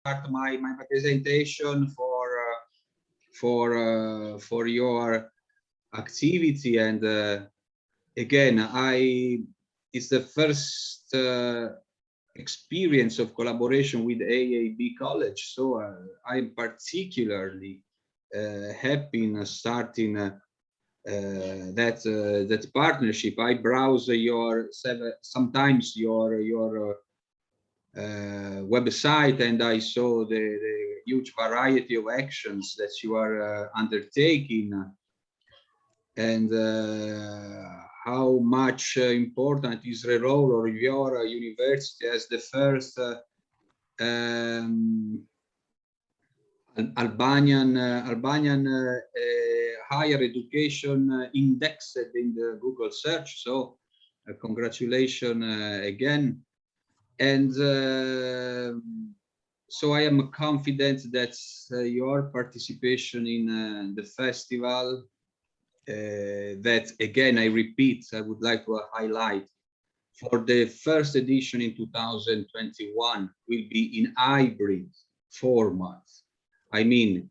start my presentation for your activity. And again, it's the first experience of collaboration with AAB College, so I'm particularly happy in starting that partnership. I browse sometimes your website, and I saw the huge variety of actions that you are undertaking, and how much important is the role of your university as the first Albanian higher education indexed in the Google search. So congratulations again. And so I am confident that your participation in the festival, that again, I repeat, I would like to highlight, for the first edition in 2021 will be in hybrid format. I mean,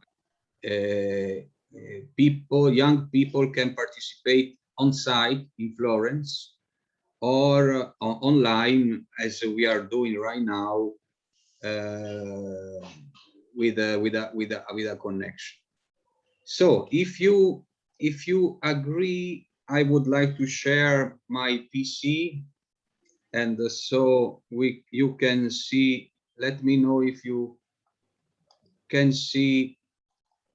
young people can participate on site in Florence, or online, as we are doing right now, with a connection. So if you agree, I would like to share my PC, and so you can see. Let me know if you can see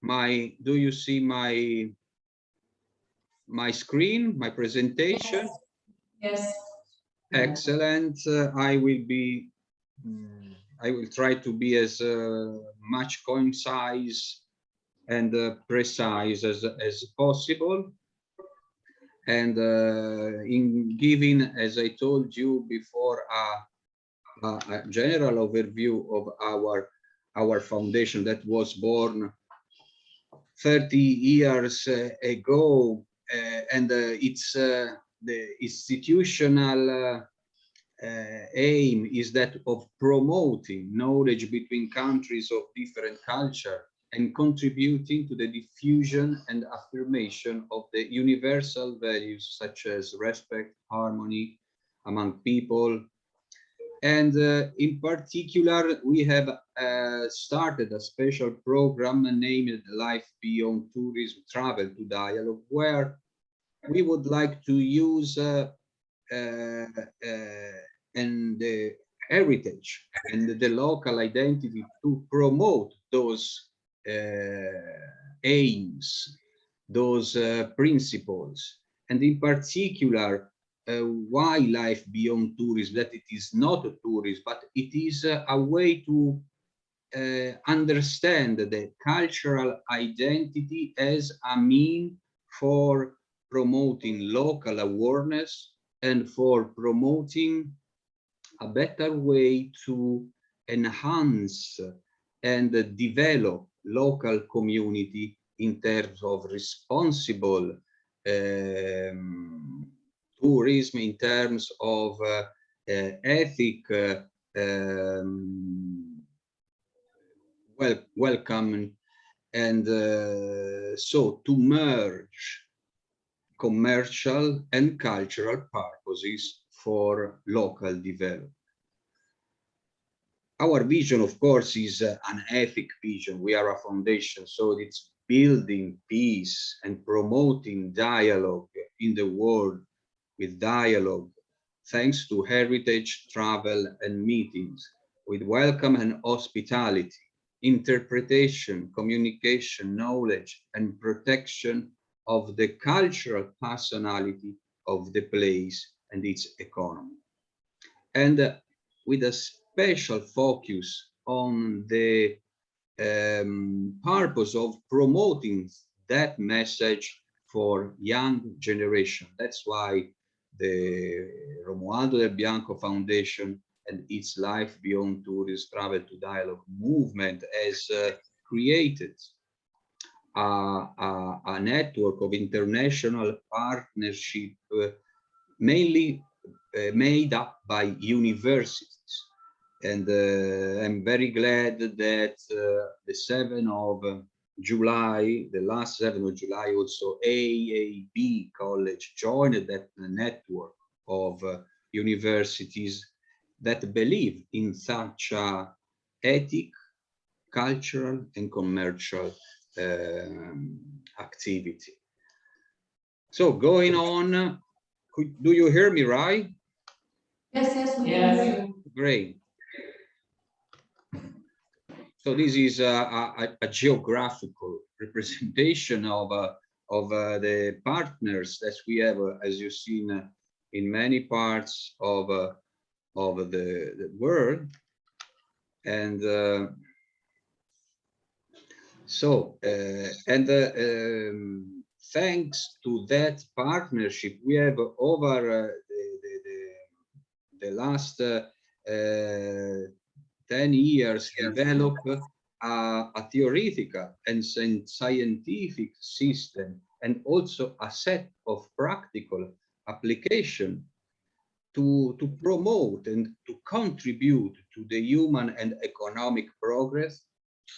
my. Do you see my screen, my presentation? Yes. Excellent. I will try to be as much concise and precise as possible. And in giving, as I told you before, a general overview of our foundation that was born 30 years ago, and it's the institutional aim is that of promoting knowledge between countries of different culture and contributing to the diffusion and affirmation of the universal values such as respect, harmony among people. And in particular, we have started a special program named Life Beyond Tourism, Travel to Dialogue, where we would like to use and the heritage and the local identity to promote those aims, those principles, and in particular, why life beyond tourism, that it is not a tourism, but it is a way to understand the cultural identity as a mean for promoting local awareness and for promoting a better way to enhance and develop local community in terms of responsible tourism, in terms of ethic, welcome, and so to merge commercial and cultural purposes for local development. Our vision, of course, is an ethic vision. We are a foundation, so it's building peace and promoting dialogue in the world with dialogue, thanks to heritage, travel, and meetings, with welcome and hospitality, interpretation, communication, knowledge, and protection of the cultural personality of the place and its economy. And with a special focus on the purpose of promoting that message for young generation. That's why the Romualdo Del Bianco Foundation and its Life Beyond Tourism, Travel to Dialogue movement has created a network of international partnership, mainly made up by universities. And I'm very glad that the 7th of July, the last 7th of July, also AAB College joined that network of universities that believe in such ethic, cultural and commercial activity. So going on, do you hear me right? Yes, we hear you. Great. So this is a geographical representation of the partners that we have, as you've seen, in many parts of the world. And thanks to that partnership, we have over the last 10 years developed a theoretical and scientific system, and also a set of practical application to promote and to contribute to the human and economic progress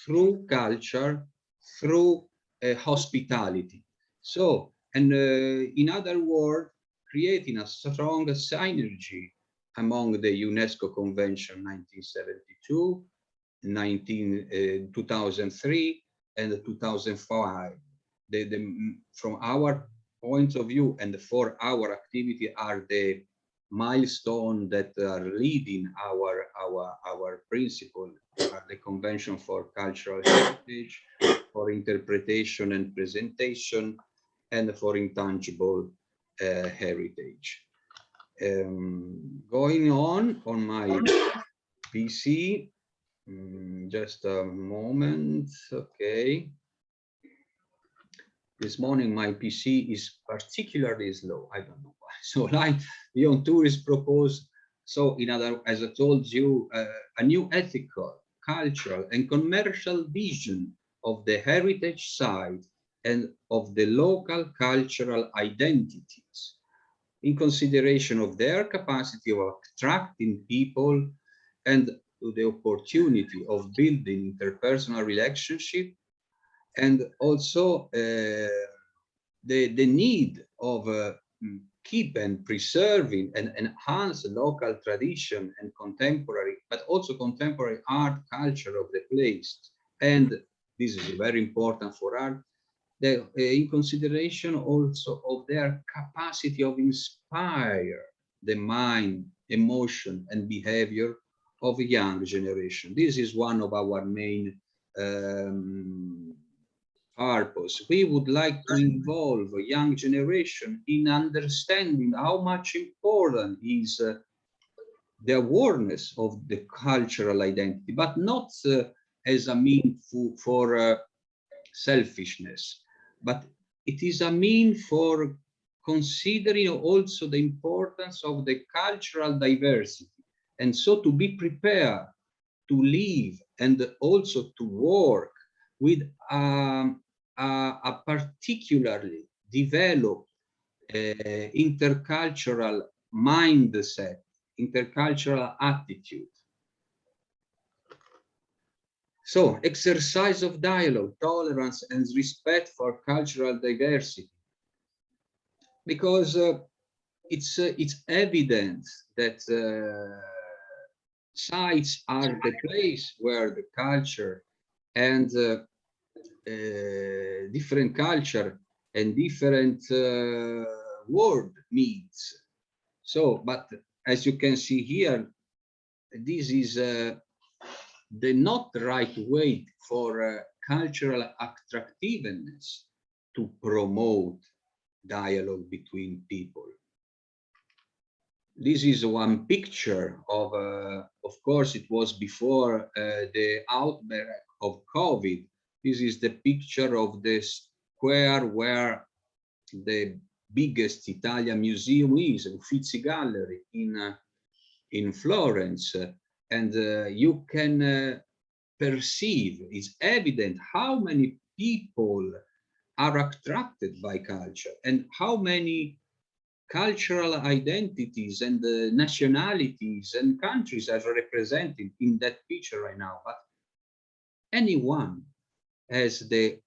through culture, through hospitality. So, and in other words, creating a strong synergy among the UNESCO Convention 1972, 2003, and 2005. From our point of view and for our activity are the milestone that are leading our principle, the Convention for Cultural Heritage, for interpretation and presentation, and for intangible heritage. Going on my PC, just a moment, okay. This morning my PC is particularly slow, I don't know why. So like Beyond Tourist proposed, so in other, as I told you, a new ethical, cultural and commercial vision of the heritage site and of the local cultural identities, in consideration of their capacity of attracting people and the opportunity of building interpersonal relationship, and also the need of keep and preserving and enhance local tradition and contemporary, but also contemporary art culture of the place. And this is very important for art, in consideration also of their capacity of inspire the mind, emotion, and behavior of a young generation. This is one of our main purpose. We would like to involve a young generation in understanding how much important is the awareness of the cultural identity, but not as a means for selfishness, but it is a means for considering also the importance of the cultural diversity, and so to be prepared to live and also to work with a particularly developed intercultural mindset, intercultural attitude. So, exercise of dialogue, tolerance, and respect for cultural diversity, because it's evident that sites are the place where the culture and different culture and different world meets. So, but as you can see here, this is the not right way for cultural attractiveness to promote dialogue between people. This is one picture of course, it was before the outbreak of COVID. This is the picture of the square where the biggest Italian museum is, Uffizi Gallery in Florence. And you can perceive, it's evident how many people are attracted by culture and how many cultural identities and nationalities and countries are represented in that picture right now, but anyone has the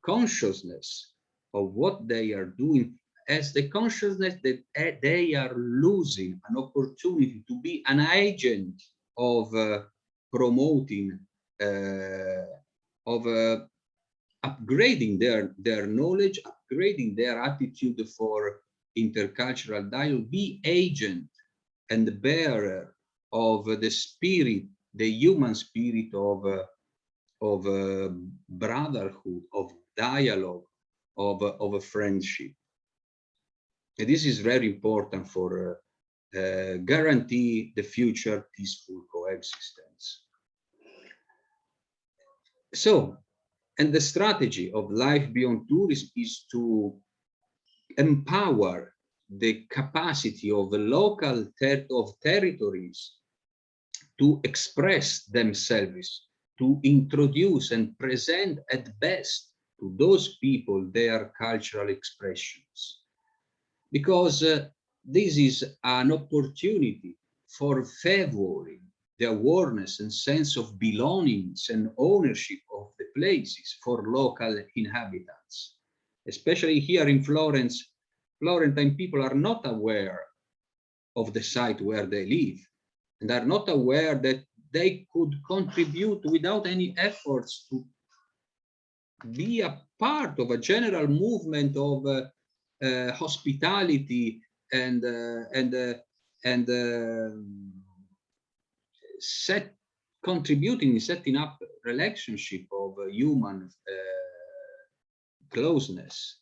consciousness of what they are doing, has the consciousness that they are losing an opportunity to be an agent of promoting, of upgrading their knowledge, upgrading their attitude for intercultural dialogue, be agent and the bearer of the spirit, the human spirit of brotherhood, of dialogue, of a friendship. And this is very important for guarantee the future peaceful coexistence. So, and the strategy of Life Beyond Tourism is to empower the capacity of the local territories to express themselves, to introduce and present at best to those people their cultural expressions. Because this is an opportunity for favoring the awareness and sense of belongings and ownership of the places for local inhabitants. Especially here in Florence, Florentine people are not aware of the site where they live and are not aware that they could contribute without any efforts to be a part of a general movement of hospitality and contributing in setting up relationship of human closeness.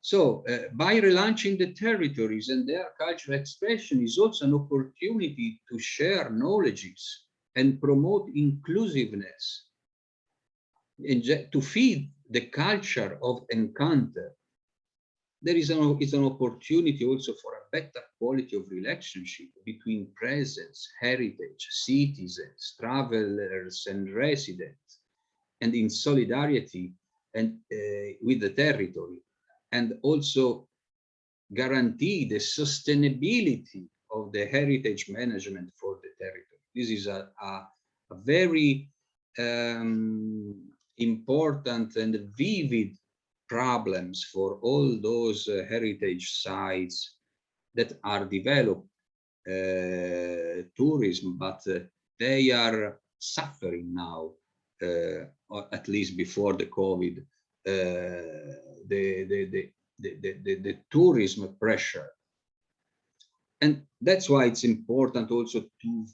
So by relaunching the territories and their cultural expression is also an opportunity to share knowledges and promote inclusiveness, and to feed the culture of encounter. There is an opportunity also for a better quality of relationship between presence, heritage, citizens, travelers, and residents, and in solidarity and with the territory, and also guarantee the sustainability of the heritage management for the territory. This is a very important and vivid problems for all those heritage sites that are developed tourism, but they are suffering now, or at least before the COVID, the tourism pressure. And that's why it's important also to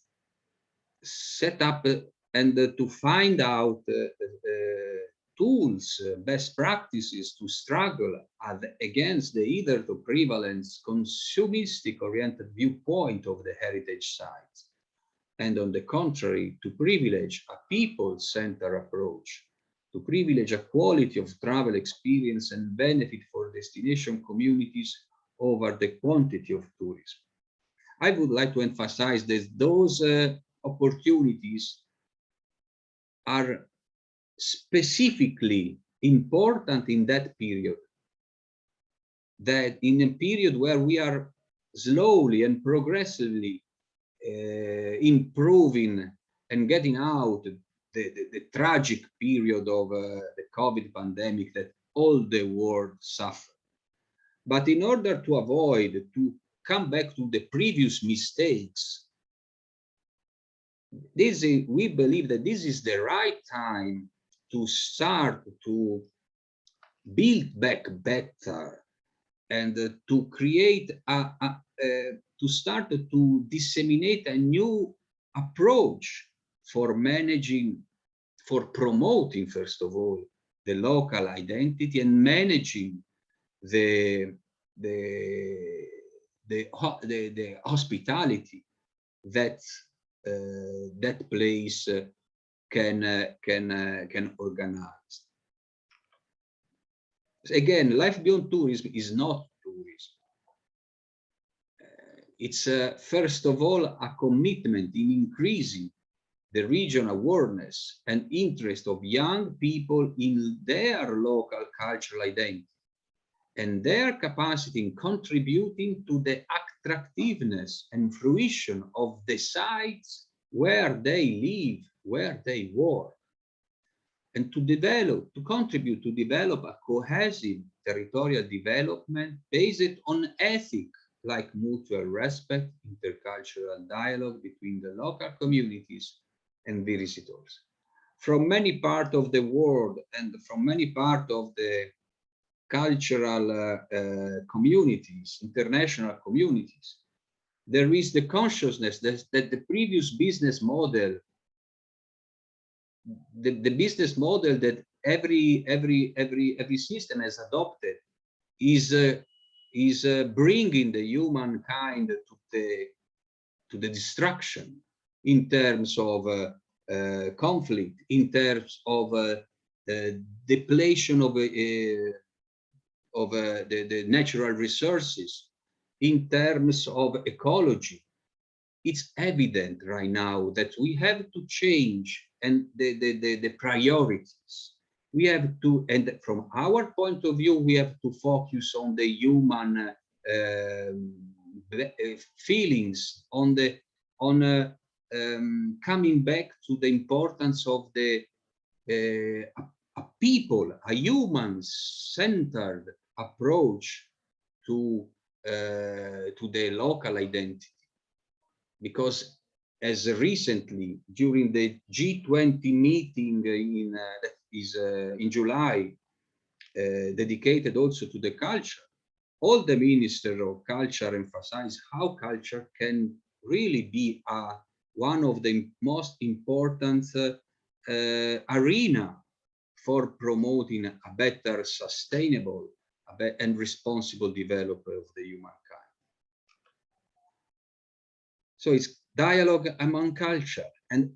set up and to find out tools, best practices to struggle against the either to prevalent consumistic oriented viewpoint of the heritage sites, and on the contrary, to privilege a people-centered approach, to privilege a quality of travel experience and benefit for destination communities over the quantity of tourism. I would like to emphasize that those opportunities are specifically important in that period, that in a period where we are slowly and progressively improving and getting out the tragic period of the COVID pandemic that all the world suffered. But in order to avoid to come back to the previous mistakes, we believe that this is the right time to start to build back better and to create to start to disseminate a new approach for managing, for promoting, first of all, the local identity and managing the hospitality that that place can organize. Again, Life Beyond Tourism is not tourism. It's first of all a commitment in increasing the regional awareness and interest of young people in their local cultural identity, and their capacity in contributing to the attractiveness and fruition of the sites where they live, where they work, and to contribute to develop a cohesive territorial development based on ethics like mutual respect, intercultural dialogue between the local communities and visitors. From many parts of the world and from many parts of the cultural communities, international communities, there is the consciousness that the previous business model, the business model that every system has adopted is bringing the humankind to the destruction in terms of conflict, in terms of depletion of the natural resources, in terms of ecology. It's evident right now that we have to change and the priorities. We have to, and from our point of view, we have to focus on the human feelings, on coming back to the importance of a people, a human-centered approach to the local identity. Because as recently during the G20 meeting in July, dedicated also to the culture, all the ministers of culture emphasize how culture can really be one of the most important arena for promoting a better, sustainable, and responsible development of the humankind. So it's dialogue among culture and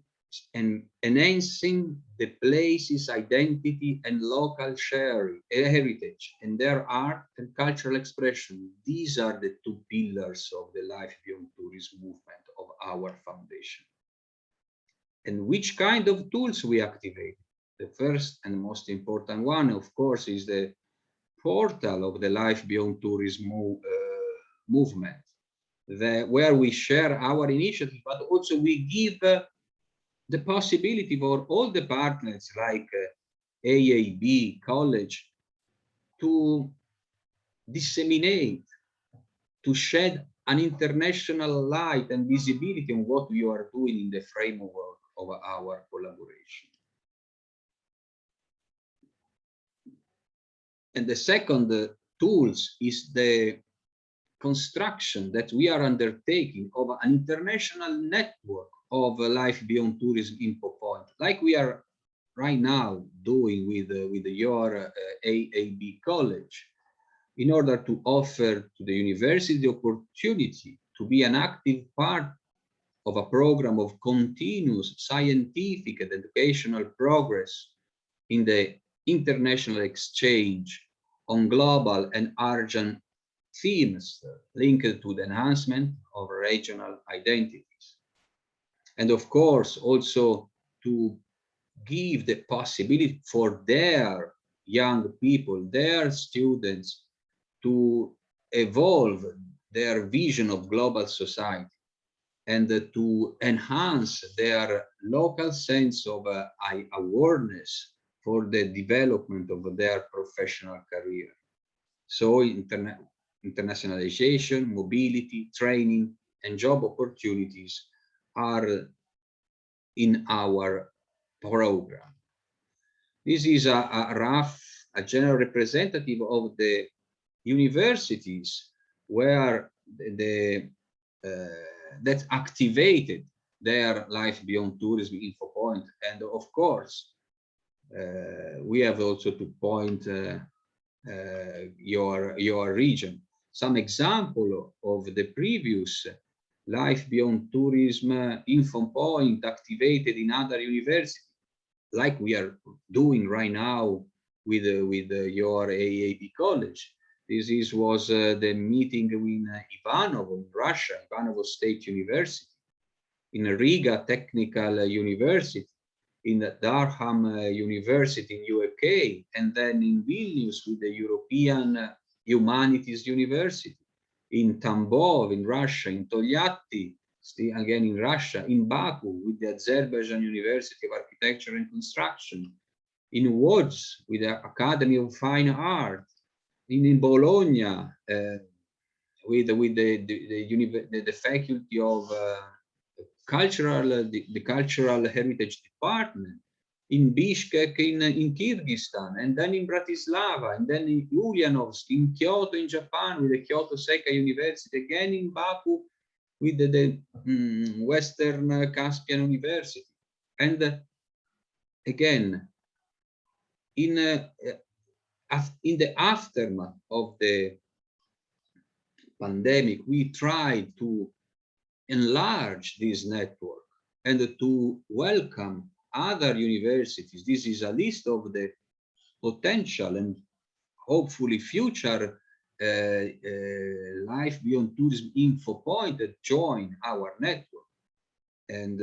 enhancing the place's identity and local sharing, heritage, and their art and cultural expression. These are the two pillars of the Life Beyond Tourism movement of our foundation. And which kind of tools we activate? The first and most important one, of course, is the portal of the Life Beyond Tourism movement, where we share our initiative, but also we give the possibility for all the partners like AAB, college, to disseminate, to shed an international light and visibility on what we are doing in the framework of our collaboration. And the second tools is the construction that we are undertaking of an international network of Life Beyond Tourism info point, like we are right now doing with your AAB college, in order to offer to the university the opportunity to be an active part of a program of continuous scientific and educational progress in the international exchange on global and urgent themes linked to the enhancement of regional identities. And of course, also to give the possibility for their young people, their students, to evolve their vision of global society and to enhance their local sense of awareness for the development of their professional career. So internationalization, mobility, training, and job opportunities are in our program. This is a general representative of the universities where that activated their Life Beyond Tourism info point. And of course, we have also to point your region. Some example of the previous Life Beyond Tourism info point activated in other universities, like we are doing right now with your AAB college. This was the meeting in Ivanovo in Russia, Ivanovo State University, in Riga Technical University, in Durham University in UK, and then in Vilnius with the European Humanities University, in Tambov in Russia, in Tolyatti, still again in Russia, in Baku with the Azerbaijan University of Architecture and Construction, in Łódź with the Academy of Fine Art, in Bologna with the Faculty of the Cultural Heritage Department, in Bishkek in Kyrgyzstan, and then in Bratislava, and then in Ulyanovsk, in Kyoto in Japan with the Kyoto Seika University, again in Baku with the Western Caspian University. And again, in the aftermath of the pandemic, we tried to enlarge this network and to welcome other universities. This is a list of the potential and hopefully future Life Beyond Tourism Info point that join our network and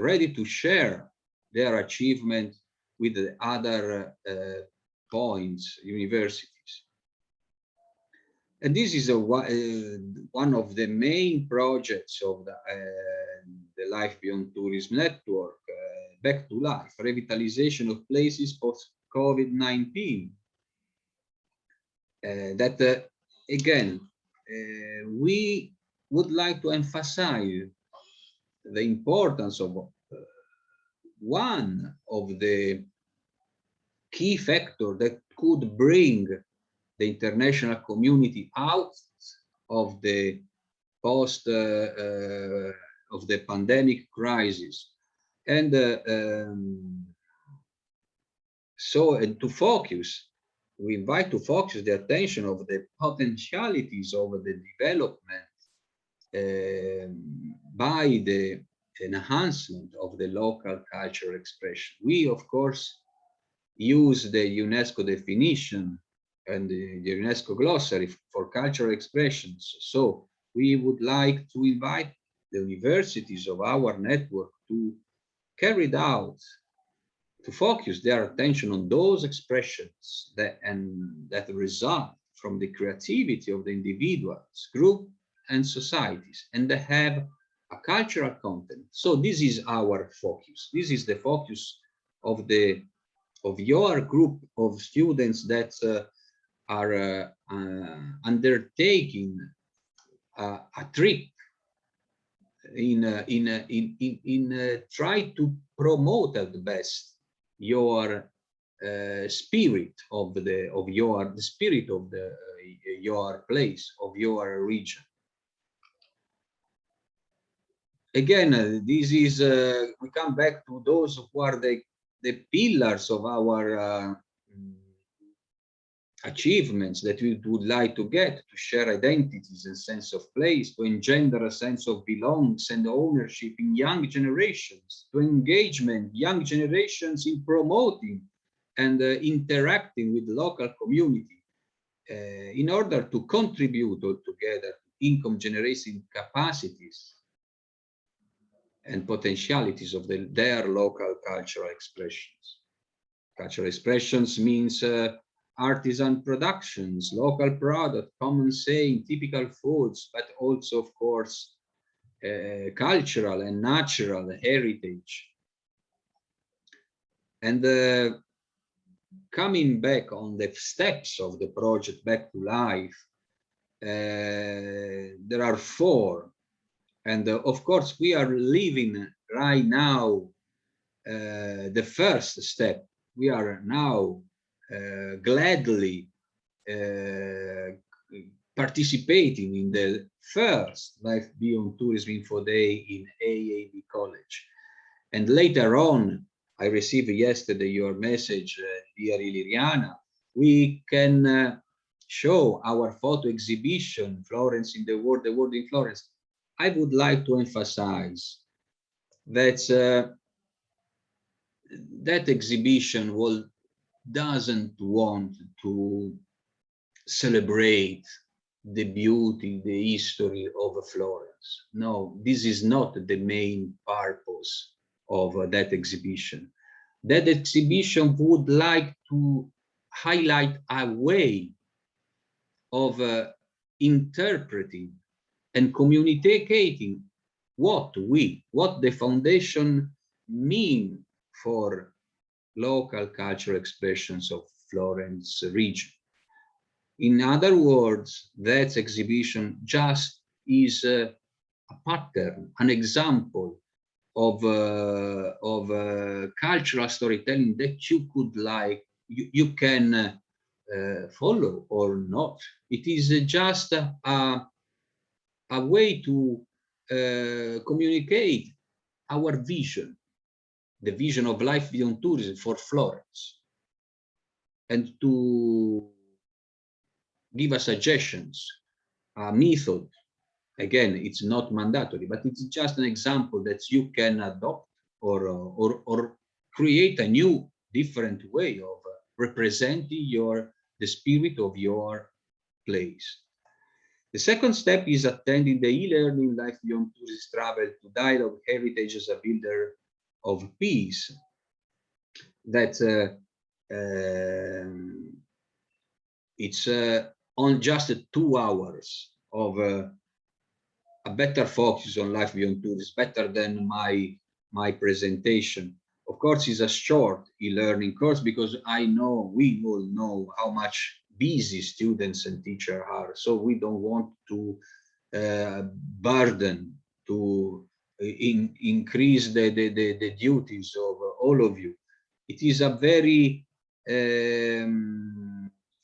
ready to share their achievement with the other points, universities. And this is one of the main projects of the Life Beyond Tourism network, Back to Life, revitalization of places post-COVID-19. That again, we would like to emphasize the importance of one of the key factors that could bring the international community out of the post of the pandemic crisis, and so to focus, we invite to focus the attention of the potentialities of the development by the enhancement of the local cultural expression. We, of course, use the UNESCO definition and the UNESCO glossary for cultural expressions. So we would like to invite the universities of our network to carry out, to focus their attention on those expressions that result from the creativity of the individuals, group, and societies, and they have a cultural content. So this is our focus. This is the focus of your group of students that are undertaking a trip in try to promote at the best your spirit of the spirit of your place, of your region. Again, this is we come back to those who are the pillars of our achievements that we would like to get, to share identities and sense of place, to engender a sense of belongs and ownership in young generations, to engagement young generations in promoting and interacting with the local community in order to contribute altogether to income generating capacities and potentialities of their local cultural expressions. Cultural expressions means artisan productions, local product, common saying, typical foods, but also, of course, cultural and natural heritage. And coming back on the steps of the project Back to Life, there are 4. And of course, we are living right now the first step. We are now gladly participating in the first Life Beyond Tourism Info Day in AAB College. And later on, I received yesterday your message, dear Iliriana. We can show our photo exhibition, Florence in the World in Florence. I would like to emphasize that that exhibition doesn't want to celebrate the beauty, the history of Florence. No, this is not the main purpose of that exhibition. That exhibition would like to highlight a way of interpreting and communicating what the foundation mean for local cultural expressions of Florence region. In other words, that exhibition just is a pattern, an example of cultural storytelling that you could you can follow or not. It is just a way to communicate our vision, the vision of life beyond tourism for Florence, and to give us suggestions, a method. Again, it's not mandatory, but it's just an example that you can adopt or create a new, different way of representing the spirit of your place. The second step is attending the e-learning Life Beyond Tourist Travel to Dialogue Heritage as a Builder of Peace. That it's on just 2 hours of a better focus on life beyond tourism, better than my presentation. Of course, it's a short e-learning course because we all know how much busy students and teachers are. So we don't want to burden, to increase the duties of all of you. It is a very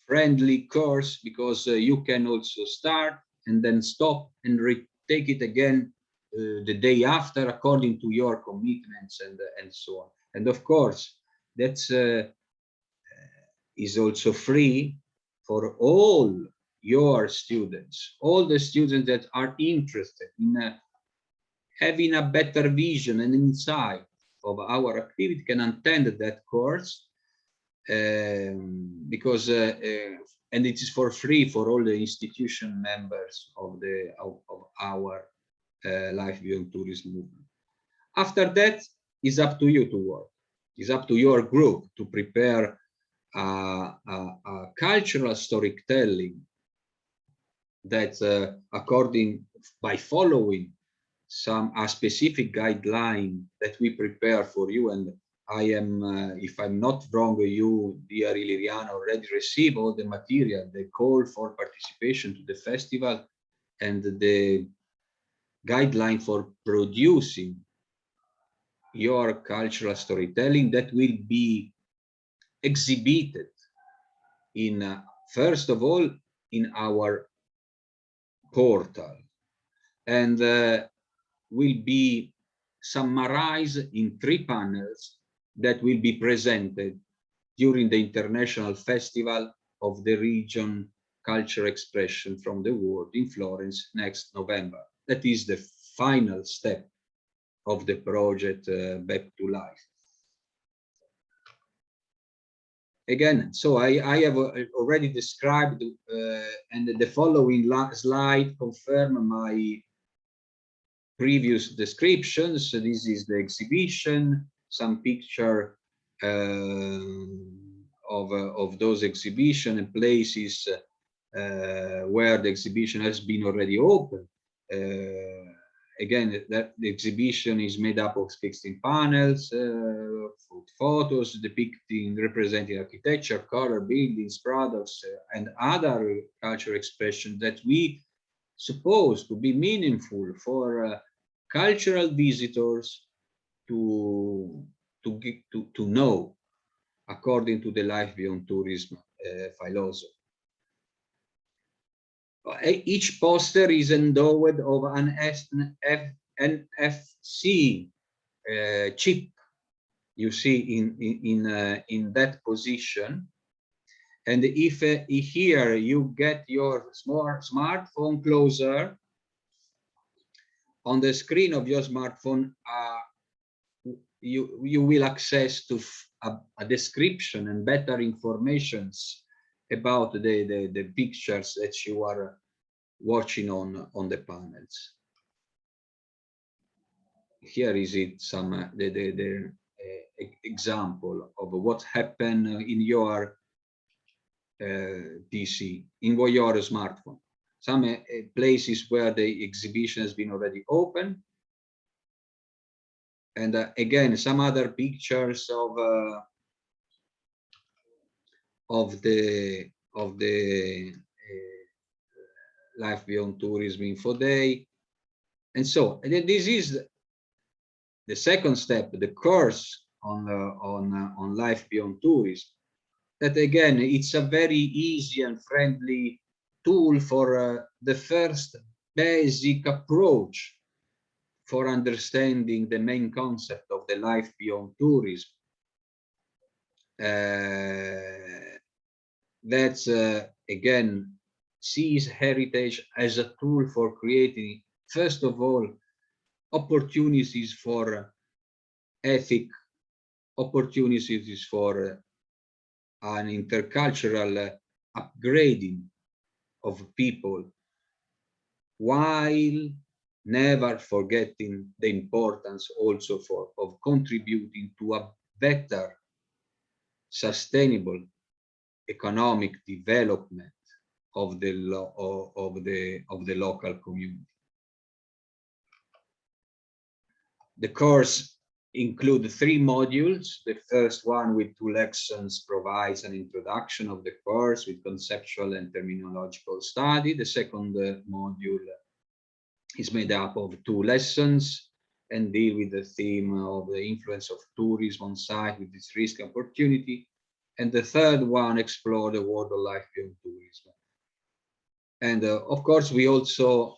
friendly course because you can also start and then stop and take it again the day after according to your commitments and so on. And of course, that's is also free for all your students, all the students that are interested in having a better vision and insight of our activity can attend that course because and it is for free for all the institution members of our Life Beyond Tourism movement. After that, it's up to you to work. It's up to your group to prepare a cultural storytelling that by following a specific guideline that we prepare for you. And I am, if I'm not wrong, you, dear Liliana, already received all the material, the call for participation to the festival and the guideline for producing your cultural storytelling that will be exhibited in, first of all, in our portal, and will be summarized in 3 panels that will be presented during the International Festival of the Region Culture Expression from the World in Florence next November. That is the final step of the project Back to Life. Again, so I have already described, and the following slide confirm my previous descriptions. So this is the exhibition, some picture of those exhibition and places where the exhibition has been already open. Again, the exhibition is made up of 16 panels, photos depicting, representing architecture, color, buildings, products, and other cultural expressions that we suppose to be meaningful for cultural visitors to know, according to the Life Beyond Tourism philosophy. Each poster is endowed of an NFC chip. You see in that position, and if here you get your smartphone closer, on the screen of your smartphone, you will access to a description and better informations about the pictures that you are watching on the panels. Here is it, some the example of what happened in your PC, in your smartphone. Some places where the exhibition has been already open, and again some other pictures of the Life Beyond Tourism Info Day, and so and this is the second step, the course on Life Beyond Tourism. That again, it's a very easy and friendly tool for the first basic approach for understanding the main concept of the Life Beyond Tourism. That's again sees heritage as a tool for creating, first of all, opportunities for ethic, opportunities for an intercultural upgrading of people, while never forgetting the importance also of contributing to a better, sustainable economic development of the local community. The course includes 3 modules. The first one with 2 lessons provides an introduction of the course with conceptual and terminological study. The second module is made up of 2 lessons and deal with the theme of the influence of tourism on site with its risk and opportunity. And the third one explores the world of life beyond tourism. And of course, we also,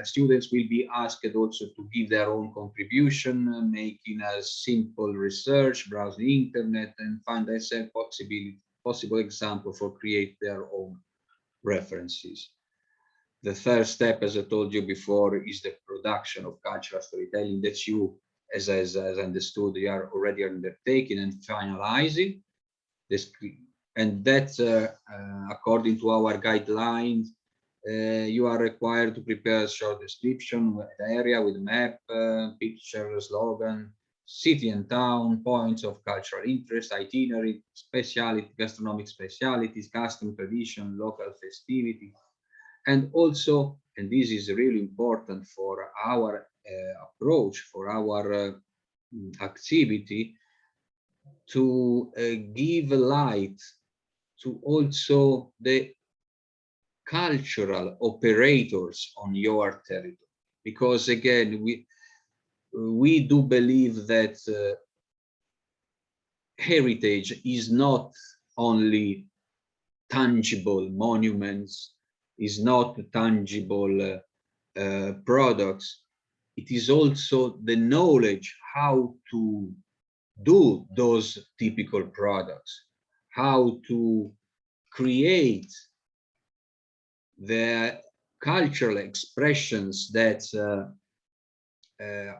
students will be asked also to give their own contribution, making a simple research, browse the internet, and find a possible example for create their own references. The third step, as I told you before, is the production of cultural storytelling that you, as I understood, you are already undertaking and finalizing. And that's according to our guidelines. You are required to prepare a short description with the area with map, picture, slogan, city and town, points of cultural interest, itinerary, speciality, gastronomic specialities, custom, tradition, local festivity, and also, and this is really important for our approach, for our activity, to give light to also the cultural operators on your territory, because again we do believe that heritage is not only tangible monuments, is not tangible products, it is also the knowledge how to do those typical products, how to create the cultural expressions that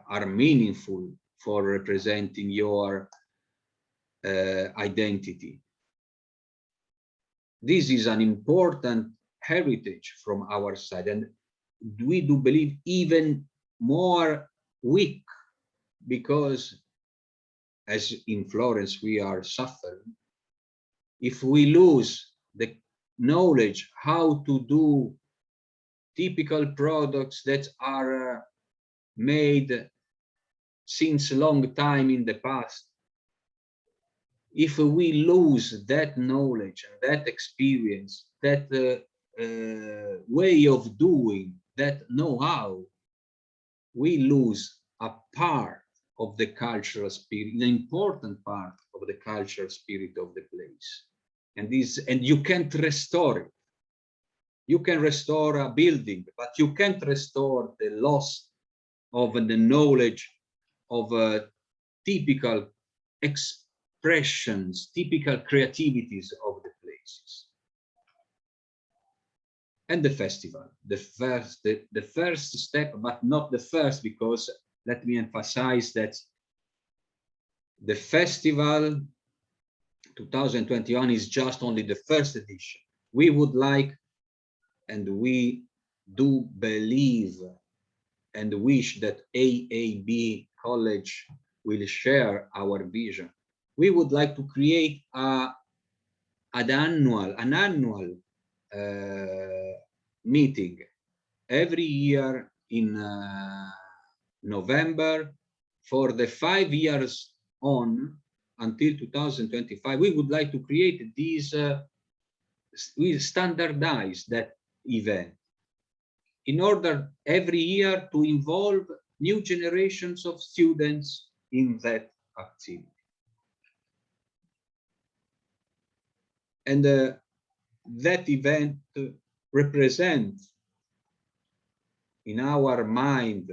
are meaningful for representing your identity. This is an important heritage from our side, and we do believe even more weak, because as in Florence we are suffering. If we lose the knowledge how to do typical products that are made since a long time in the past, if we lose that knowledge and that experience, that way of doing, that know-how, we lose a part of the cultural spirit, an important part of the cultural spirit of the place. And you can't restore it. You can restore a building, but you can't restore the loss of the knowledge of typical expressions, typical creativities of the places. And the festival, the first step, but not the first, because let me emphasize that the festival 2021 is just only the first edition. We would like, and we do believe and wish that AAB College will share our vision. We would like to create a an annual meeting every year in November for the 5 years on until 2025. We would like to create these, we standardize that event in order every year to involve new generations of students in that activity. And that event represents in our mind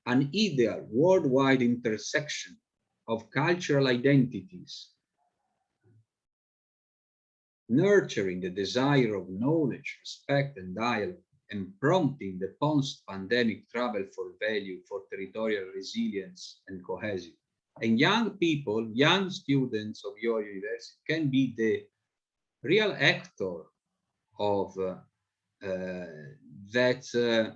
an ideal worldwide intersection of cultural identities, nurturing the desire of knowledge, respect, and dialogue, and prompting the post-pandemic travel for value, for territorial resilience and cohesion. And young people, young students of your university can be the real actor of that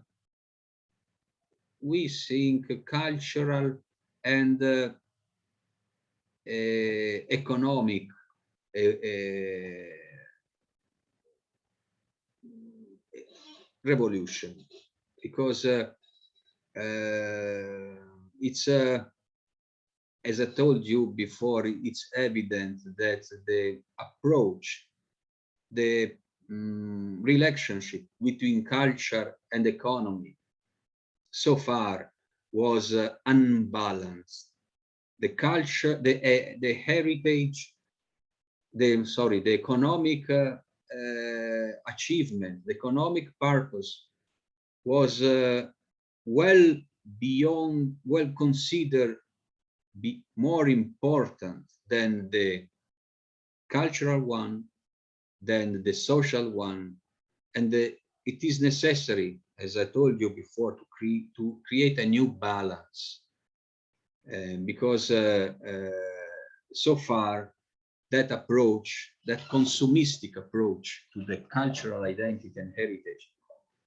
we think cultural and economic revolution, because it's as I told you before, it's evident that the approach, the relationship between culture and economy so far was unbalanced. The culture, the heritage, the economic achievement, the economic purpose was well considered more important than the cultural one, than the social one, and it is necessary, as I told you before, to create a new balance, because so far that approach, that consumistic approach to the cultural identity and heritage,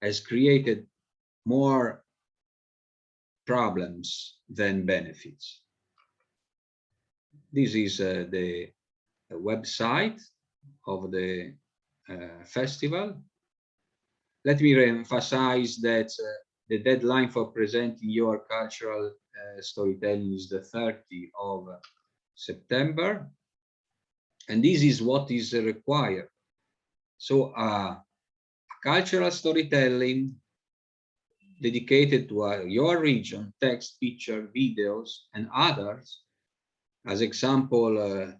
has created more problems than benefits. This is the website of the festival. Let me re-emphasize that the deadline for presenting your cultural storytelling is the 30th of September. And this is what is required. So cultural storytelling dedicated to your region, text, picture, videos, and others. As example,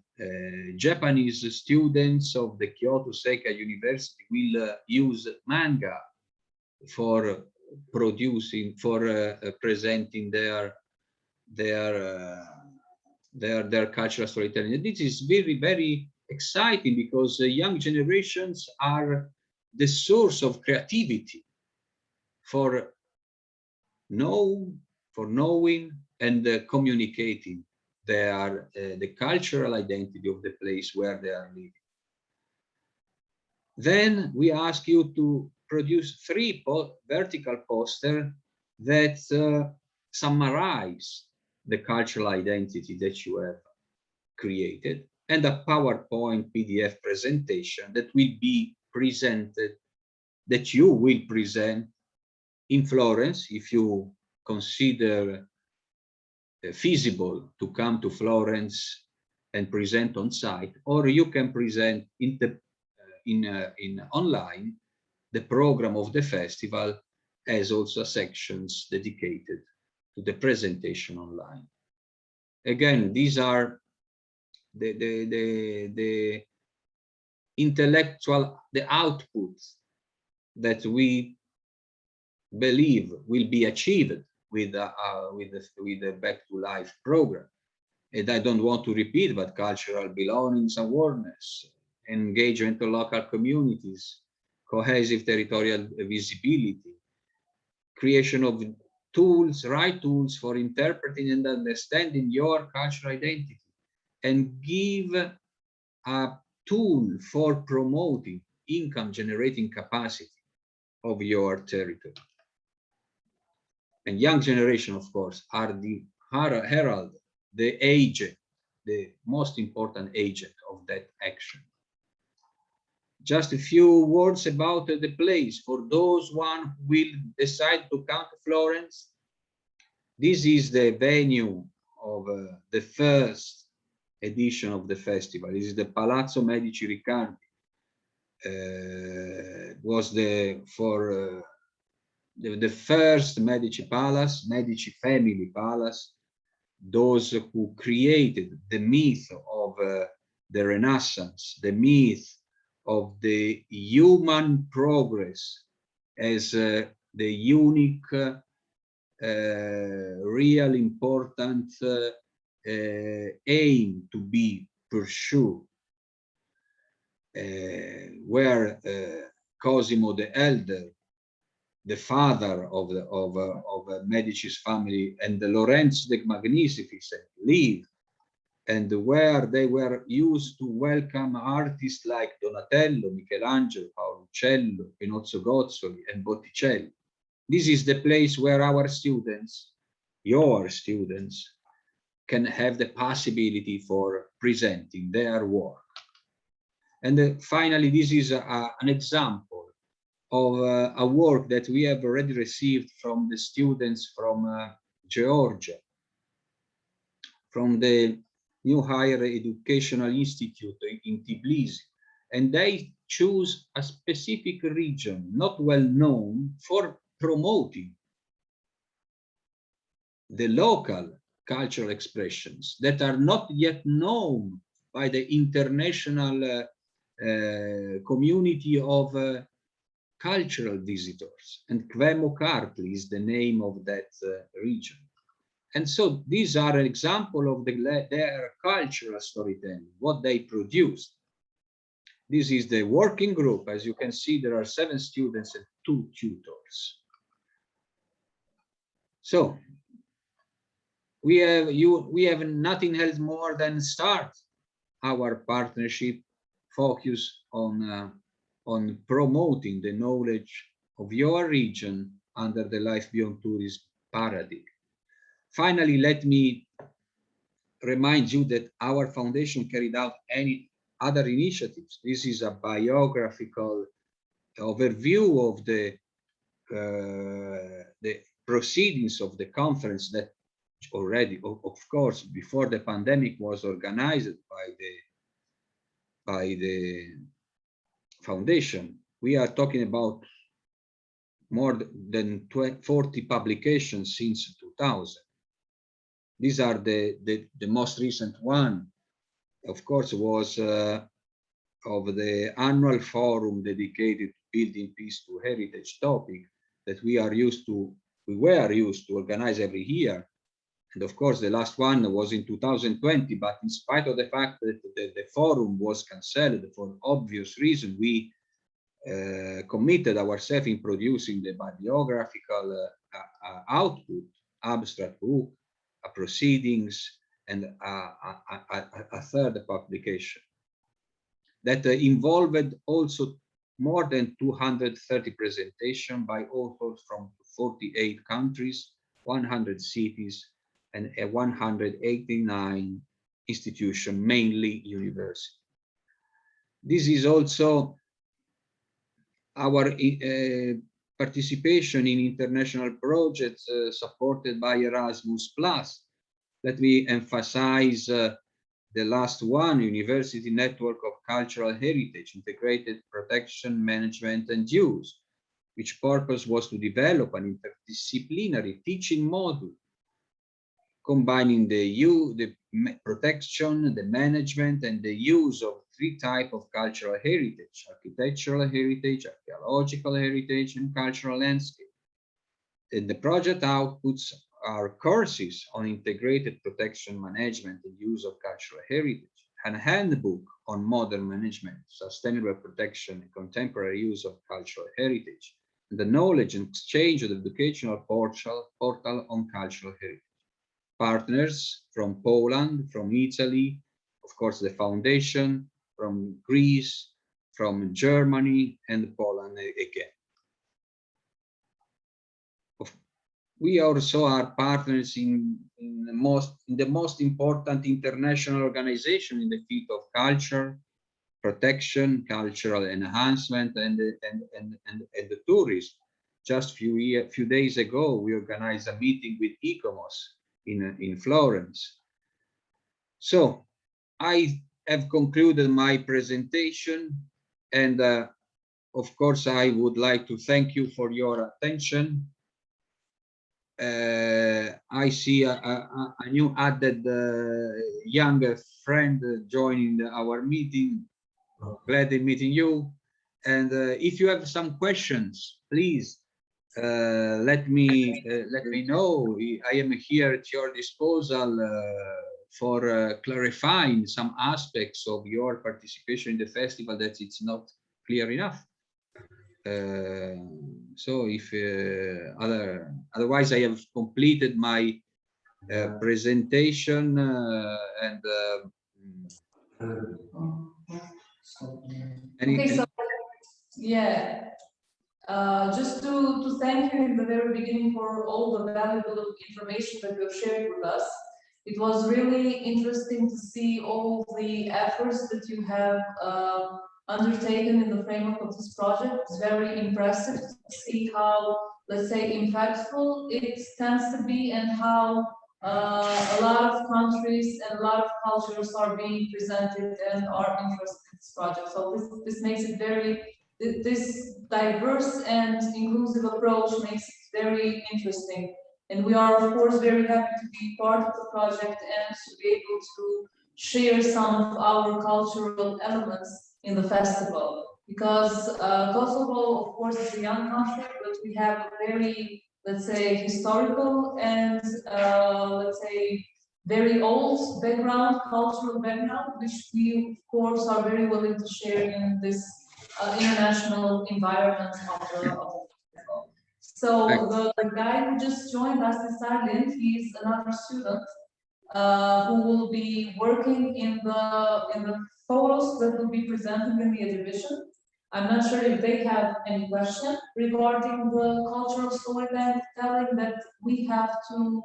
Japanese students of the Kyoto Seika University will use manga for producing, for presenting their cultural storytelling. And this is very, very exciting, because young generations are the source of creativity for knowing and communicating the cultural identity of the place where they are living. Then we ask you to produce 3 vertical posters that summarize the cultural identity that you have created, and a PowerPoint PDF presentation that will be presented, that you will present in Florence, if you consider feasible to come to Florence and present on site, or you can present in online. The program of the festival has also sections dedicated to the presentation online. Again, these are the intellectual, the outputs that we believe will be achieved with the Back to Life program. And I don't want to repeat, but cultural belongings, awareness, engagement of local communities, cohesive territorial visibility, creation of tools, right tools for interpreting and understanding your cultural identity, and give a tool for promoting income generating capacity of your territory. And young generation, of course, are the herald, the agent, the most important agent of that action. just a few words about the place for those one who will decide to come to Florence. This is the venue of the first edition of the festival. This is the Palazzo Medici Riccardi. Was the first Medici Palace, Medici family palace. Those who created the myth of the Renaissance, the myth of the human progress as the unique, real important aim to be pursued, where Cosimo the Elder, the father of Medici's family, and the Lorenzo the Magnificent lived, and where they were used to welcome artists like Donatello, Michelangelo, Paolo Uccello, Pinozzo Gozzoli, and Botticelli. This is the place where our students, your students, can have the possibility for presenting their work. And finally, this is an example of a work that we have already received from the students from Georgia, from the New Higher Educational Institute in Tbilisi, and they choose a specific region, not well known, for promoting the local cultural expressions that are not yet known by the international community of cultural visitors. And Kvemo Kartli is the name of that region. And so these are an example of their cultural storytelling, what they produced. This is the working group. As you can see, there are 7 students and 2 tutors. So we have nothing else more than start our partnership, focus on promoting the knowledge of your region under the Life Beyond Tourism paradigm. Finally, let me remind you that our foundation carried out any other initiatives. This is a biographical overview of the proceedings of the conference that already, of course, before the pandemic was organized by the foundation. We are talking about more than 40 publications since 2000. These are the most recent one, of course, was of the annual forum dedicated to building peace through heritage topic that we were used to organize every year. And of course, the last one was in 2020, but in spite of the fact that the forum was cancelled for obvious reason, we committed ourselves in producing the bibliographical output, abstract book, proceedings, and a third publication that involved also more than 230 presentations by authors from 48 countries, 100 cities, and 189 institutions, mainly universities. This is also our participation in international projects supported by Erasmus+. Let me emphasize the last one, University Network of Cultural Heritage, Integrated Protection, Management and Use, which purpose was to develop an interdisciplinary teaching module combining the protection, the management, and the use of 3 types of cultural heritage: architectural heritage, archaeological heritage, and cultural landscape. And the project outputs are courses on integrated protection, management, and use of cultural heritage, and a handbook on modern management, sustainable protection, and contemporary use of cultural heritage, and the knowledge and exchange of the educational portal on cultural heritage. Partners from Poland, from Italy, of course, the foundation, from Greece, from Germany, and Poland again. We also are partners in the most important international organization in the field of culture, protection, cultural enhancement, and the tourism. Just few days ago, we organized a meeting with ICOMOS in Florence. So I have concluded my presentation, and of course, I would like to thank you for your attention. I see a new added younger friend joining our meeting. Glad in meeting you. And if you have some questions, please let me know. I am here at your disposal for clarifying some aspects of your participation in the festival that it's not clear enough. So if otherwise I have completed my presentation and okay, so yeah, just to thank you in the very beginning for all the valuable information that you have shared with us. It was really interesting to see all the efforts that you have undertaken in the framework of this project. It's very impressive to see how, let's say, impactful it tends to be, and how a lot of countries and a lot of cultures are being presented and are interested in this project. So this makes it very, this diverse and inclusive approach makes it very interesting. And we are, of course, very happy to be part of the project and to be able to share some of our cultural elements in the festival. Because Kosovo, of course, is a young country, but we have a very, let's say, historical and, let's say, very old background, cultural background, which we, of course, are very willing to share in this international environment of the festival. So the guy who just joined us is silent. He's another student who will be working in the photos that will be presented in the exhibition. I'm not sure if they have any question regarding the cultural storytelling that we have to,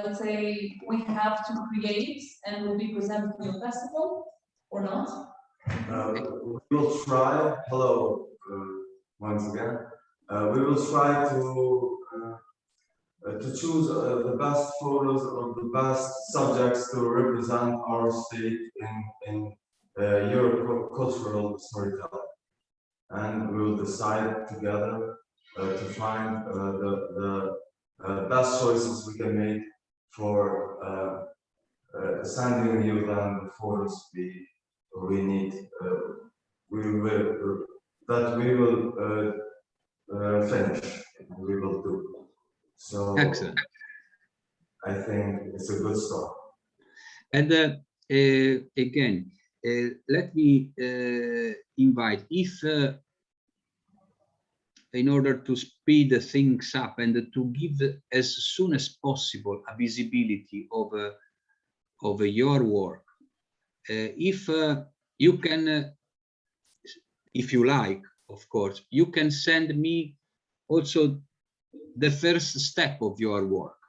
let's say, we have to create and will be presented in the festival, or not? We will try. Hello, once again. We will try to choose the best photos of the best subjects to represent our state in Europe cultural storytelling, and we will decide together to find the best choices we can make for sending you then the photos we need. We will finish. We will do. So excellent. I think it's a good start. And again, let me invite, if in order to speed things up and to give as soon as possible a visibility of your work, if you can, if you like, of course, you can send me also the first step of your work,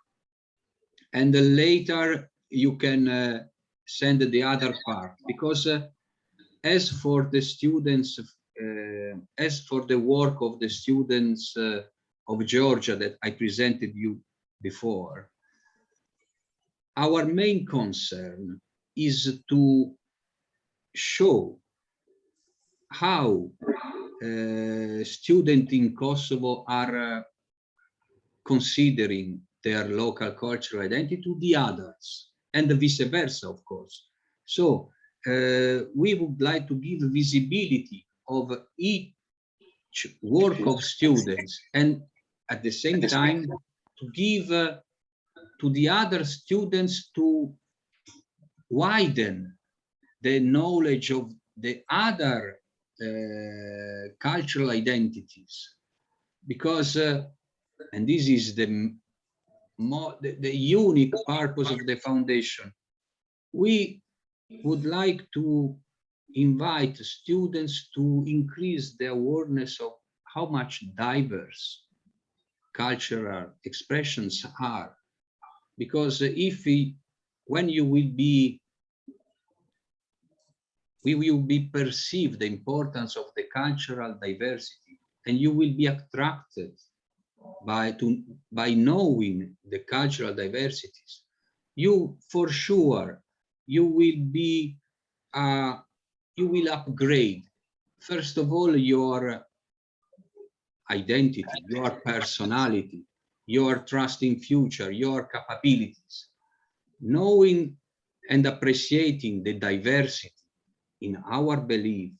and later you can send the other part, because as for the students, as for the work of the students of Georgia that I presented you before, our main concern is to show how students in Kosovo are considering their local cultural identity to the others, and vice versa, of course. So we would like to give visibility of each work of students, and at the same time to give to the other students to widen the knowledge of the other cultural identities, because and this is the unique purpose of the foundation. We would like to invite students to increase the awareness of how much diverse cultural expressions are, because if when you will be we will be perceived the importance of the cultural diversity, and you will be attracted by knowing the cultural diversities. You, for sure, you will upgrade, first of all, your identity, your personality, your trust in future, your capabilities. Knowing and appreciating the diversity in our belief,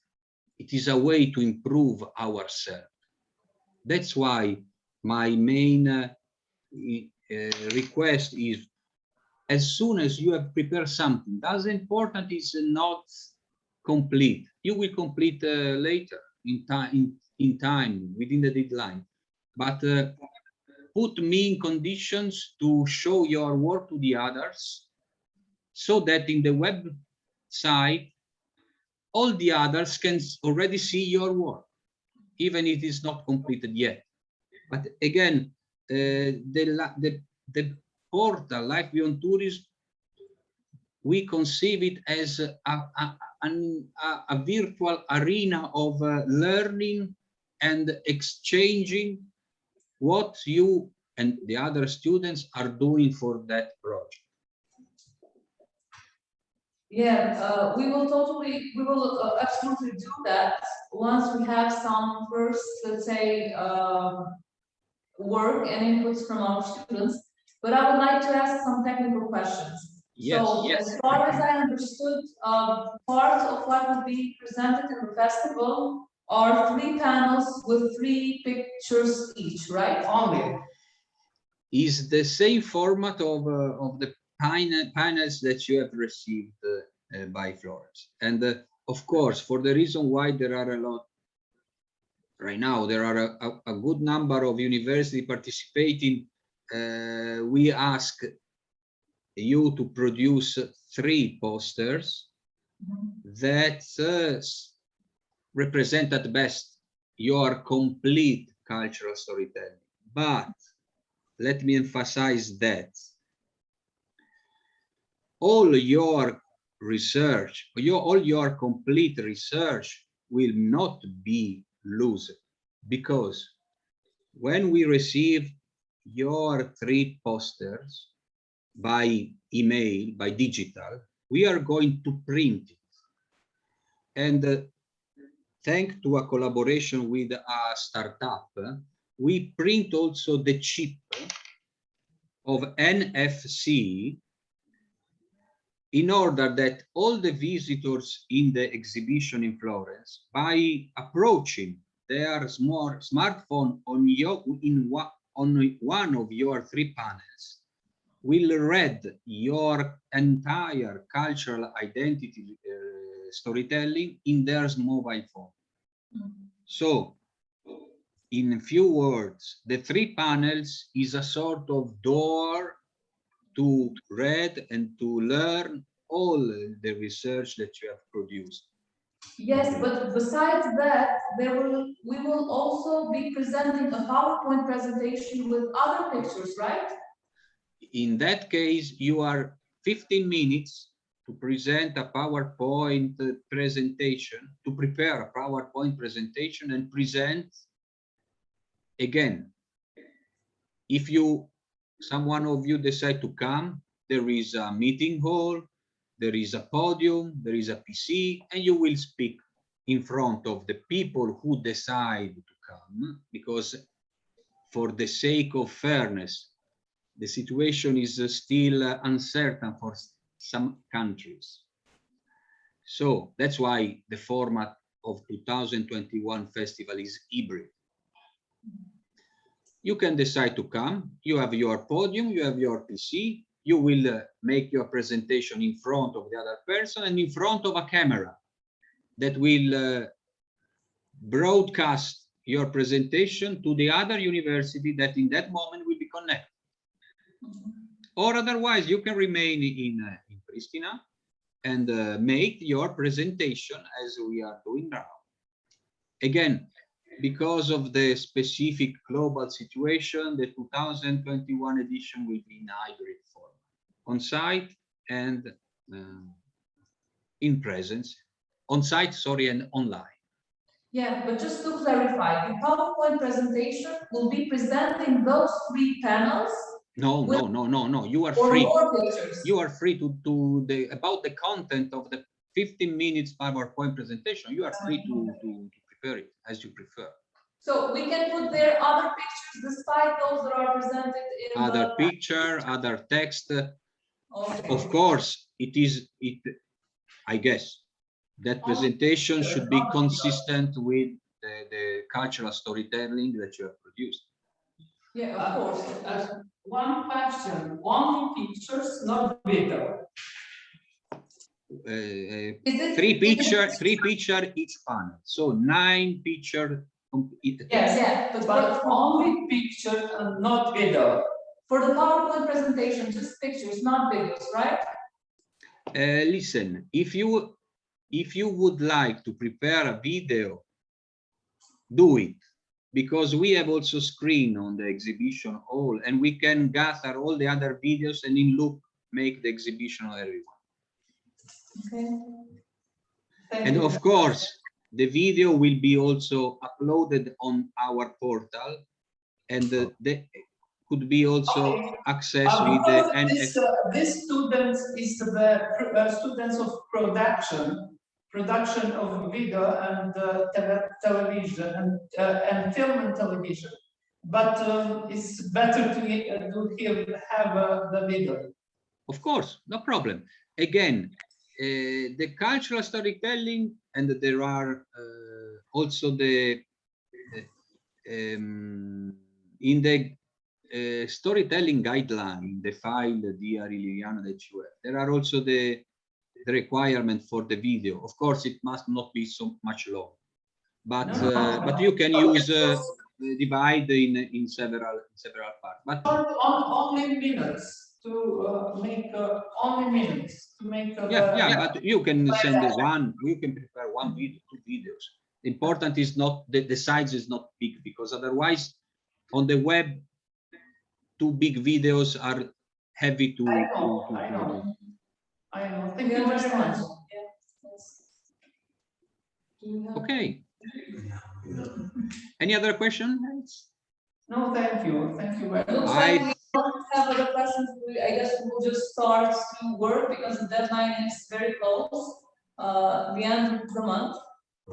it is a way to improve ourselves. That's why my main request is, as soon as you have prepared something, as important is not complete. You will complete later in time within the deadline. But put me in conditions to show your work to the others, so that in the website all the others can already see your work, even if it is not completed yet. But again, the portal Life Beyond Tourism, we conceive it as a virtual arena of learning and exchanging what you and the other students are doing for that project. Yeah, we will absolutely do that once we have some first, let's say, work and inputs from our students. But I would like to ask some technical questions. Yes, so, yes. as far as I understood, part of what will be presented in the festival are 3 panels with 3 pictures each, right? Only. Is the same format of the panels that you have received by Florence. And of course, for the reason why there are a lot, right now, there are a good number of universities participating, we ask you to produce 3 posters that represent at best your complete cultural storytelling. But let me emphasize that all your research, all your complete research will not be lost, because when we receive your 3 posters by email, by digital, we are going to print it. And thanks to a collaboration with a startup, we print also the chip of NFC, in order that all the visitors in the exhibition in Florence, by approaching their smartphone on one of your 3 panels, will read your entire cultural identity storytelling in their mobile phone. So, in a few words, the 3 panels is a sort of door to read and to learn all the research that you have produced. Yes, but besides that, we will also be presenting a PowerPoint presentation with other pictures, right? In that case, you are 15 minutes to present a PowerPoint presentation, to prepare a PowerPoint presentation and present again. If someone of you decide to come, there is a meeting hall, there is a podium, there is a PC, and you will speak in front of the people who decide to come, because for the sake of fairness, the situation is still uncertain for some countries. So that's why the format of 2021 festival is hybrid. You can decide to come, you have your podium, you have your PC, you will make your presentation in front of the other person and in front of a camera that will broadcast your presentation to the other university that in that moment will be connected. Or otherwise, you can remain in Prishtinë and make your presentation as we are doing now. Again, because of the specific global situation, the 2021 edition will be in hybrid form, on site and in presence on site, sorry, and online. Yeah, but just to clarify, the PowerPoint presentation will be presenting those 3 panels. No, no, no, no, no. You are or free. More pictures. You are free to about the content of the 15 minutes PowerPoint presentation. You are free to prepare it as you prefer. So we can put there other pictures despite those that are presented in other picture, other text. Okay. Of course, I guess that presentation should be consistent with the cultural storytelling that you have produced. Yeah, of course. One question, only pictures, not video. 3 picture each panel, so 9 picture. Yes, yeah, but only picture and not video. For the PowerPoint presentation, just pictures, not videos, right? Listen, if you would like to prepare a video, do it, because we have also screen on the exhibition hall, and we can gather all the other videos and in loop make the exhibition of everyone. Okay. And of course, the video will be also uploaded on our portal, and they could be also accessed with the This students is the students of production of video and television and film and television. But it's better to have the video. Of course, no problem. Again, the cultural storytelling, and there are also the in the storytelling guideline, the file, dear Liliana, that you have, there are also the requirement for the video. Of course, it must not be so much long, but you can use divide in several parts. But only minutes to make only minutes to make. But you can send one. You can prepare 1 video, 2 videos. Important is not the size is not big, because otherwise, on the web, 2 big videos are heavy to. I know. Thank you very much. Okay. Any other questions? No, thank you. Thank you very much. Looks like we don't have other questions. I guess we'll just start to work because the deadline is very close, the end of the month.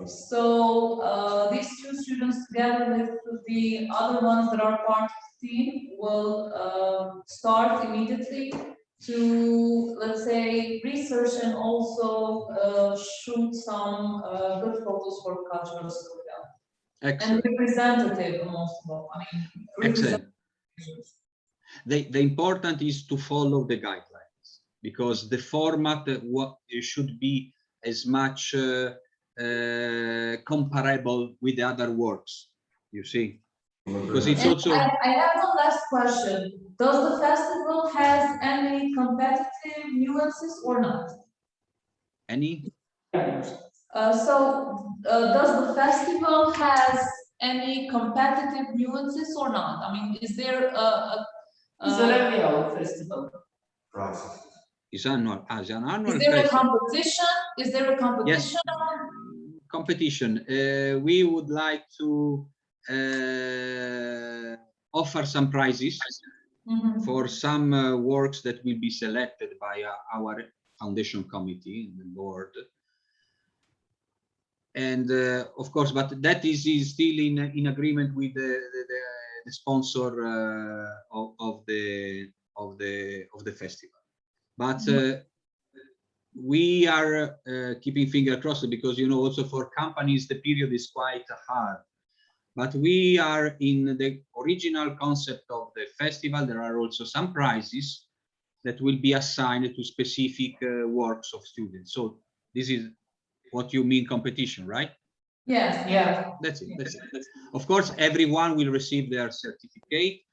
So these 2 students, together with the other ones that are part of the team, will start immediately to, let's say, research and also shoot some good photos for cultural storytelling. Excellent. And representative, most of all. I mean, excellent. The important is to follow the guidelines, because the format should be as much comparable with the other works, you see, because it's also. I have one last question. Does the festival has any competitive nuances or not? Any? Does the festival has any competitive nuances or not? I mean, is there It's an annual festival. It's annual. As an annual. Is there a competition? Is there a competition? Yes. Competition. We would like to offer some prizes for some works that will be selected by our foundation committee and the board. And of course, but that is still in agreement with the sponsor of the festival. But we are keeping fingers crossed, because also for companies the period is quite hard. But we are in the original concept of the festival. There are also some prizes that will be assigned to specific works of students. So this is what you mean competition, right? Yes, yeah. That's it. Of course, everyone will receive their certificate.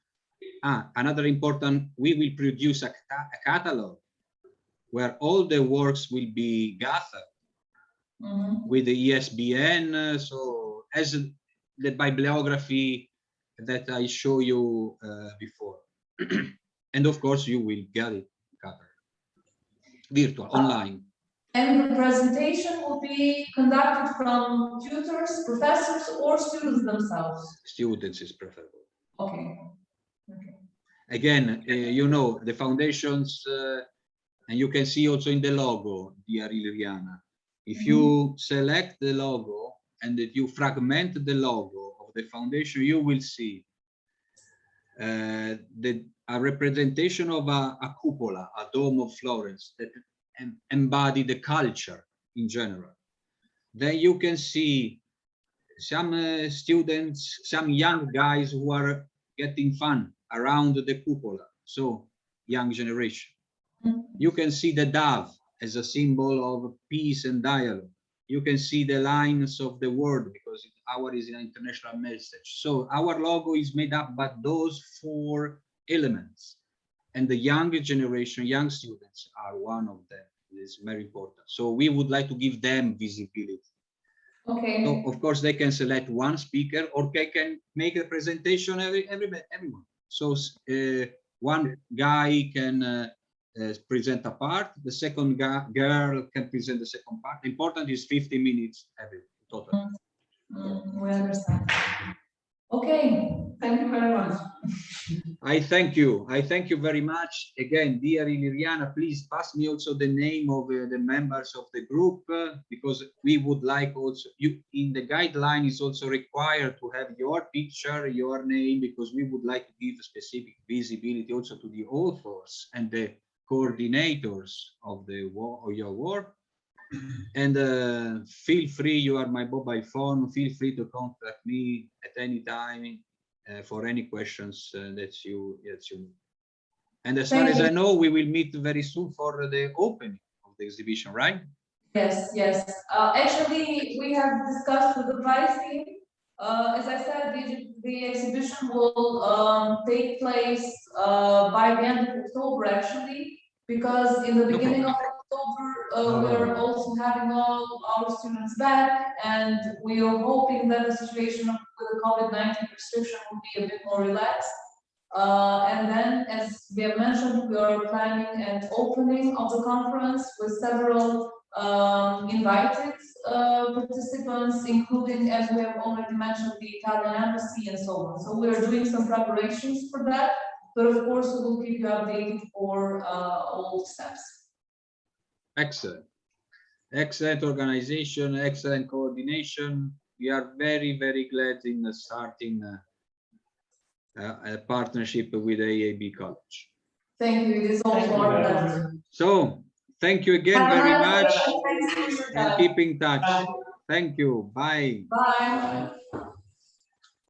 Another important, we will produce a catalog where all the works will be gathered with the ISBN. So as the bibliography that I show you before. And of course, you will get it covered. Virtual, online. And the presentation will be conducted from tutors, professors, or students themselves. Students is preferable. Okay. Again, you know, the foundations, and you can see also in the logo, dear Liliana, if you select the logo and that you fragment the logo of the foundation, you will see a representation of a cupola, a dome of Florence that embody the culture in general. Then you can see some students, some young guys who are getting fun around the cupola, so young generation. You can see the dove as a symbol of peace and dialogue. You can see the lines of the word because our is an international message. So our logo is made up by those 4 elements, and the younger generation, young students are one of them. It is very important. So we would like to give them visibility. Okay. So of course they can select one speaker, or they can make a presentation everyone. So one guy can present a part, the second girl can present the second part. Important is 50 minutes every total. We understand. Okay, thank you very much. I thank you. I thank you very much. Again, dear Liliana, please pass me also the name of the members of the group, because we would like also, you in the guideline is also required to have your picture, your name, because we would like to give specific visibility also to the authors and the coordinators of your work. And feel free, you are my mobile phone, feel free to contact me at any time for any questions that you need. And as far as I know, we will meet very soon for the opening of the exhibition, right? Yes, yes. Actually, we have discussed with the prize team. As I said, the exhibition will take place by the end of October, actually, because in the beginning of October, we are also having all our students back, and we are hoping that the situation with the COVID-19 restriction will be a bit more relaxed. And then, as we have mentioned, we are planning an opening of the conference with several invited participants, including, as we have already mentioned, the Italian embassy and so on. So we are doing some preparations for that, but of course we will keep you updated for all steps. Excellent. Excellent organization, excellent coordination. We are very, very glad in starting a partnership with AAB College. Thank you. It is all our pleasure. So, thank you again very much, and keep in touch. Thank you. Bye. Bye.